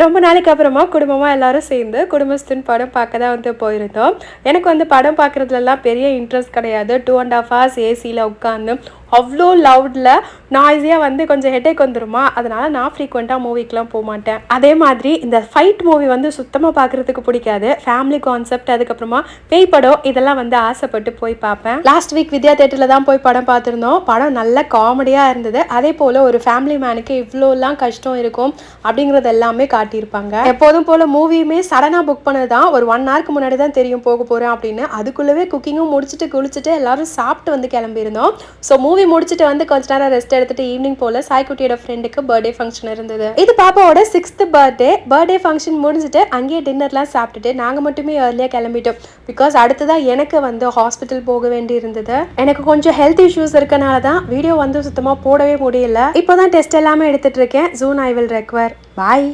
ரொம்ப நாளைக்கு அப்புறமா குடும்பமாக எல்லாரும் சேர்ந்து குடும்பஸ்தன் படம் பார்க்க தான் வந்து போயிருந்தோம். எனக்கு வந்து படம் பார்க்குறதுலலாம் பெரிய இன்ட்ரெஸ்ட் கிடையாது. 2.5 ஹவர்ஸ் ஏசியில் உட்காந்து அவ்வளோ லவுடில் நாய்ஸியாக வந்து கொஞ்சம் ஹெட்டேக் வந்துடுமா, அதனால் நான் ஃப்ரீக்வெண்ட்டாக மூவிக்கெலாம் போக மாட்டேன். அதே மாதிரி இந்த ஃபைட் மூவி வந்து சுத்தமாக பார்க்குறதுக்கு பிடிக்காது. ஃபேமிலி கான்செப்ட், அதுக்கப்புறமா பேய் படம், இதெல்லாம் வந்து ஆசைப்பட்டு போய் பார்ப்பேன். லாஸ்ட் வீக் வித்யா தேட்டரில் தான் போய் படம் பார்த்துருந்தோம். படம் நல்ல காமெடியாக இருந்தது. அதே போல் ஒரு ஃபேமிலி மேனுக்கு இவ்வளோலாம் கஷ்டம் இருக்கும் அப்படிங்கிறது எல்லாமே காட்டியிருப்பாங்க. எப்போதும் போல் மூவியுமே சடனாக புக் பண்ணது தான். ஒரு 1 ஹவருக்கு முன்னாடி தான் தெரியும் போக போகிறேன் அப்படின்னு. அதுக்குள்ளவே குக்கிங்கும் முடிச்சுட்டு குளிச்சுட்டு எல்லாரும் சாப்பிட்டு வந்து கிளம்பியிருந்தோம். ஸோ மூவி முடிச்சுட்டு வந்து கொஞ்ச நேரம் ரெஸ்ட் எடுத்துட்டு ஈவினிங் போல சாய்குட்டியோட ஃப்ரெண்டுக்கு பர்த்டே ஃபங்க்ஷன் இருந்தது. இது பாப்பாவோட 6th பர்த்டே ஃபங்க்ஷன் முடிஞ்சுட்டு அங்கேயே டின்னர்லாம் சாப்பிட்டுட்டு நாங்கள் மட்டுமே ஏர்லியாக கிளம்பிட்டோம். பிகாஸ் அடுத்ததான் எனக்கு வந்து ஹாஸ்பிட்டல் போக வேண்டி இருந்தது. எனக்கு கொஞ்சம் ஹெல்த் இஷ்யூஸ் இருக்கனால தான் வீடியோ வந்து சுத்தமாக போடவே முடியல. இப்போ தான் டெஸ்ட் எல்லாமே எடுத்துட்டு இருக்கேன். சூன் ஐ வில் ரெக்வயர். பாய்.